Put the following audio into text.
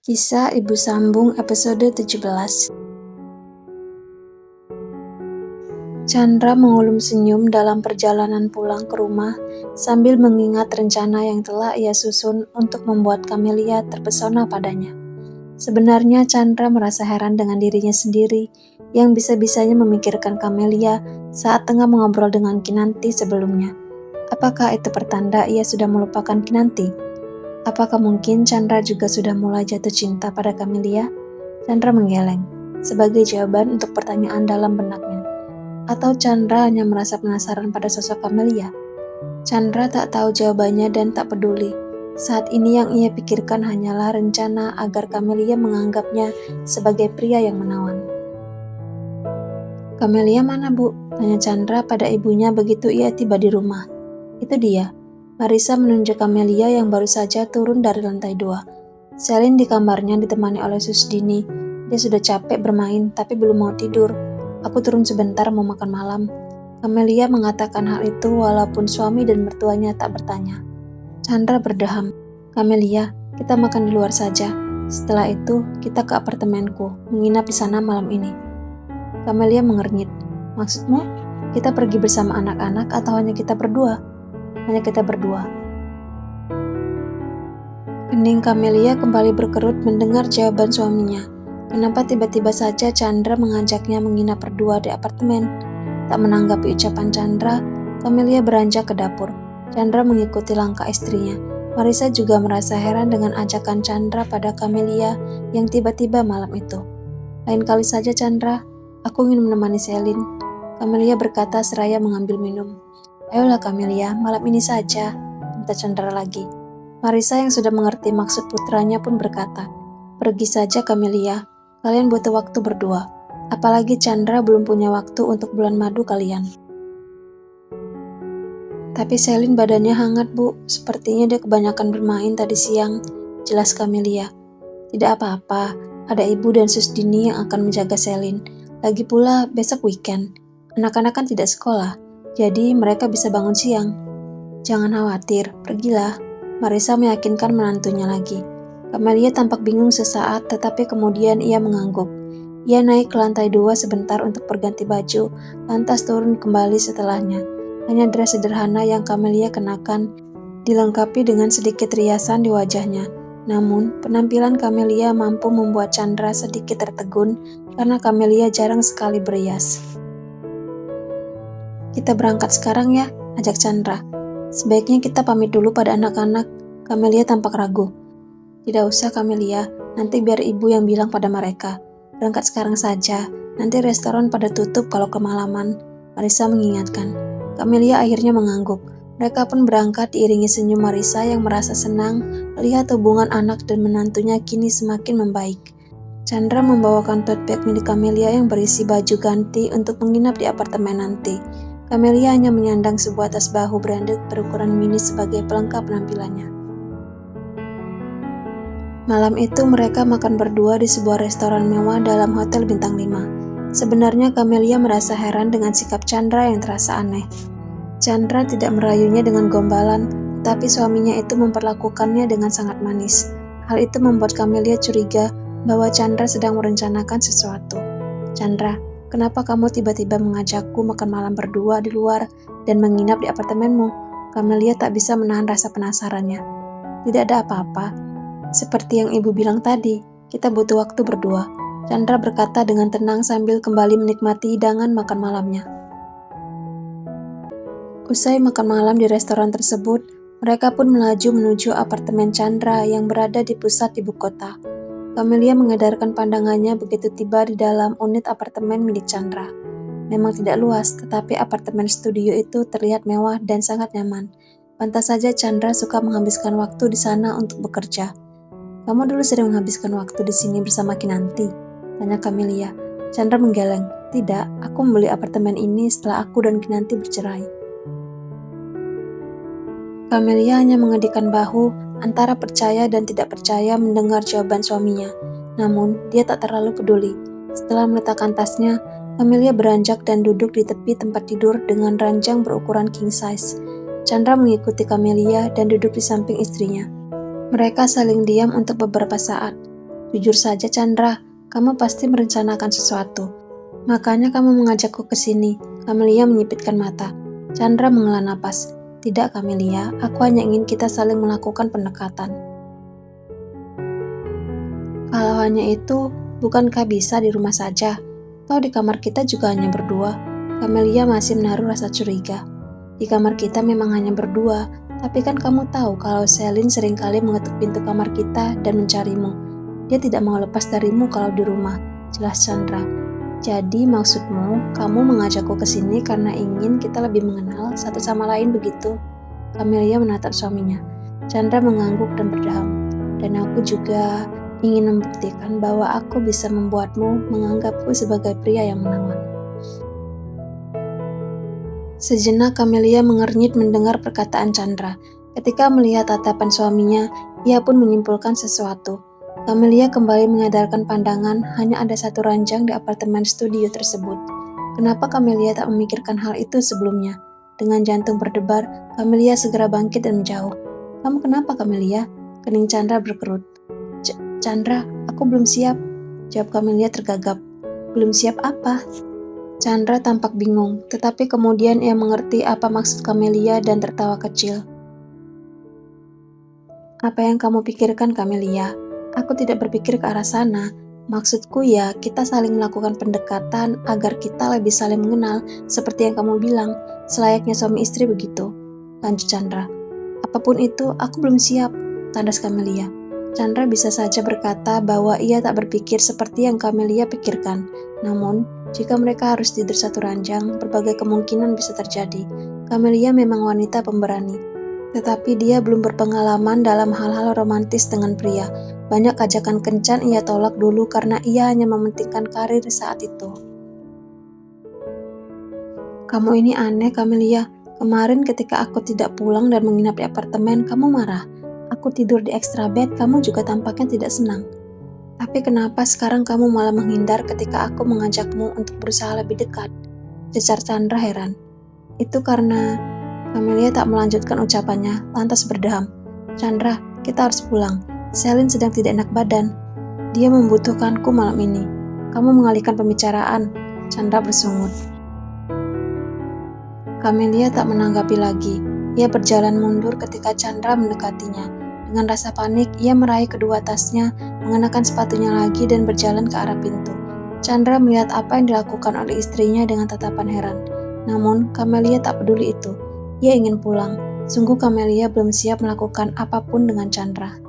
Kisah Ibu Sambung episode 17. Chandra mengulum senyum dalam perjalanan pulang ke rumah sambil mengingat rencana yang telah ia susun untuk membuat Camelia terpesona padanya. Sebenarnya Chandra merasa heran dengan dirinya sendiri yang bisa-bisanya memikirkan Camelia saat tengah mengobrol dengan Kinanti sebelumnya. Apakah itu pertanda ia sudah melupakan Kinanti? Apakah mungkin Chandra juga sudah mulai jatuh cinta pada Camelia? Chandra menggeleng, sebagai jawaban untuk pertanyaan dalam benaknya. Atau Chandra hanya merasa penasaran pada sosok Camelia? Chandra tak tahu jawabannya dan tak peduli. Saat ini yang ia pikirkan hanyalah rencana agar Camelia menganggapnya sebagai pria yang menawan. "Camelia mana, Bu?" tanya Chandra pada ibunya begitu ia tiba di rumah. "Itu dia." Marisa menunjuk Camelia yang baru saja turun dari lantai 2. Selin di kamarnya ditemani oleh Susdini. Dia sudah capek bermain tapi belum mau tidur. "Aku turun sebentar mau makan malam." Camelia mengatakan hal itu walaupun suami dan mertuanya tak bertanya. Chandra berdeham. "Camelia, kita makan di luar saja. Setelah itu, kita ke apartemenku, menginap di sana malam ini." Camelia mengernyit. "Maksudmu, kita pergi bersama anak-anak atau hanya kita berdua?" "Hanya kita berdua." Kening Camelia kembali berkerut mendengar jawaban suaminya. Kenapa tiba-tiba saja Chandra mengajaknya menginap berdua di apartemen? Tak menanggapi ucapan Chandra, Camelia beranjak ke dapur. Chandra mengikuti langkah istrinya. Marisa juga merasa heran dengan ajakan Chandra pada Camelia yang tiba-tiba malam itu. "Lain kali saja Chandra, aku ingin menemani Selin," Camelia berkata seraya mengambil minum. "Ayolah Camelia, malam ini saja," minta Chandra lagi. Marisa yang sudah mengerti maksud putranya pun berkata, "Pergi saja Camelia, kalian butuh waktu berdua. Apalagi Chandra belum punya waktu untuk bulan madu kalian." "Tapi Selin badannya hangat, Bu. Sepertinya dia kebanyakan bermain tadi siang," jelas Camelia. "Tidak apa-apa, ada ibu dan Susdini yang akan menjaga Selin. Lagi pula besok weekend. Anak-anak kan tidak sekolah, jadi mereka bisa bangun siang." "Jangan khawatir, pergilah," Marisa meyakinkan menantunya lagi. Camelia tampak bingung sesaat, tetapi kemudian ia mengangguk. Ia naik ke lantai 2 sebentar untuk berganti baju, lantas turun kembali setelahnya. Hanya dress sederhana yang Camelia kenakan, dilengkapi dengan sedikit riasan di wajahnya. Namun, penampilan Camelia mampu membuat Chandra sedikit tertegun karena Camelia jarang sekali berias. "Kita berangkat sekarang ya," ajak Chandra. "Sebaiknya kita pamit dulu pada anak-anak." Camelia tampak ragu. "Tidak usah Camelia, nanti biar ibu yang bilang pada mereka. Berangkat sekarang saja, nanti restoran pada tutup kalau kemalaman," Marisa mengingatkan. Camelia akhirnya mengangguk. Mereka pun berangkat diiringi senyum Marisa yang merasa senang melihat hubungan anak dan menantunya kini semakin membaik. Chandra membawakan tote bag milik Camelia yang berisi baju ganti untuk menginap di apartemen nanti. Camelia hanya menyandang sebuah tas bahu branded berukuran mini sebagai pelengkap penampilannya. Malam itu mereka makan berdua di sebuah restoran mewah dalam hotel bintang 5. Sebenarnya Camelia merasa heran dengan sikap Chandra yang terasa aneh. Chandra tidak merayunya dengan gombalan, tetapi suaminya itu memperlakukannya dengan sangat manis. Hal itu membuat Camelia curiga bahwa Chandra sedang merencanakan sesuatu. "Chandra, kenapa kamu tiba-tiba mengajakku makan malam berdua di luar dan menginap di apartemenmu?" Camelia tak bisa menahan rasa penasarannya. "Tidak ada apa-apa. Seperti yang ibu bilang tadi, kita butuh waktu berdua," Chandra berkata dengan tenang sambil kembali menikmati hidangan makan malamnya. Usai makan malam di restoran tersebut, mereka pun melaju menuju apartemen Chandra yang berada di pusat ibu kota. Camelia mengedarkan pandangannya begitu tiba di dalam unit apartemen milik Chandra. Memang tidak luas, tetapi apartemen studio itu terlihat mewah dan sangat nyaman. Pantas saja Chandra suka menghabiskan waktu di sana untuk bekerja. "Kamu dulu sering menghabiskan waktu di sini bersama Kinanti?" tanya Camelia. Chandra menggeleng. "Tidak, aku membeli apartemen ini setelah aku dan Kinanti bercerai." Camelia hanya mengedikkan bahu antara percaya dan tidak percaya mendengar jawaban suaminya. Namun, dia tak terlalu peduli. Setelah meletakkan tasnya, Camelia beranjak dan duduk di tepi tempat tidur dengan ranjang berukuran king size. Chandra mengikuti Camelia dan duduk di samping istrinya. Mereka saling diam untuk beberapa saat. Jujur saja Chandra, kamu pasti merencanakan sesuatu. Makanya kamu mengajakku ke sini. Camelia menyipitkan mata. Chandra menghela napas. Tidak Camelia, aku hanya ingin kita saling melakukan pendekatan. Kalau hanya itu, bukankah bisa di rumah saja? Atau di kamar kita juga hanya berdua? Camelia masih menaruh rasa curiga. Di kamar kita memang hanya berdua, tapi kan kamu tahu kalau Celine seringkali mengetuk pintu kamar kita dan mencarimu. Dia tidak mau lepas darimu kalau di rumah, jelas Chandra. Jadi maksudmu, kamu mengajakku ke sini karena ingin kita lebih mengenal satu sama lain begitu? Camelia menatap suaminya. Chandra mengangguk dan berdeham. Dan aku juga ingin membuktikan bahwa aku bisa membuatmu menganggapku sebagai pria yang menawan. Sejenak Camelia mengernyit mendengar perkataan Chandra. Ketika melihat tatapan suaminya, ia pun menyimpulkan sesuatu. Camelia kembali mengedarkan pandangan, hanya ada satu ranjang di apartemen studio tersebut. Kenapa Camelia tak memikirkan hal itu sebelumnya? Dengan jantung berdebar, Camelia segera bangkit dan menjauh. Kamu kenapa Camelia? Kening Chandra berkerut. Chandra, aku belum siap, jawab Camelia tergagap. Belum siap apa? Chandra tampak bingung, tetapi kemudian ia mengerti apa maksud Camelia dan tertawa kecil. Apa yang kamu pikirkan, Camelia? Aku tidak berpikir ke arah sana. Maksudku ya, kita saling melakukan pendekatan agar kita lebih saling mengenal, seperti yang kamu bilang, selayaknya suami istri begitu. Lanjut Chandra. Apapun itu, aku belum siap, tandas Camelia. Chandra bisa saja berkata bahwa ia tak berpikir seperti yang Camelia pikirkan. Namun, jika mereka harus tidur satu ranjang, berbagai kemungkinan bisa terjadi. Camelia memang wanita pemberani. Tetapi dia belum berpengalaman dalam hal-hal romantis dengan pria. Banyak ajakan kencan ia tolak dulu karena ia hanya mementingkan karir saat itu. Kamu ini aneh, Camelia. Kemarin ketika aku tidak pulang dan menginap di apartemen, kamu marah. Aku tidur di extra bed, kamu juga tampaknya tidak senang. Tapi kenapa sekarang kamu malah menghindar ketika aku mengajakmu untuk berusaha lebih dekat? Cecar Chandra heran. Itu karena Camelia tak melanjutkan ucapannya, lantas berdeham. Chandra, kita harus pulang. Celine sedang tidak enak badan. Dia membutuhkanku malam ini. Kamu mengalihkan pembicaraan. Chandra bersungut. Camelia tak menanggapi lagi. Ia berjalan mundur ketika Chandra mendekatinya. Dengan rasa panik, ia meraih kedua tasnya, mengenakan sepatunya lagi dan berjalan ke arah pintu. Chandra melihat apa yang dilakukan oleh istrinya dengan tatapan heran. Namun, Camelia tak peduli itu. Ia ingin pulang. Sungguh Camelia belum siap melakukan apapun dengan Chandra.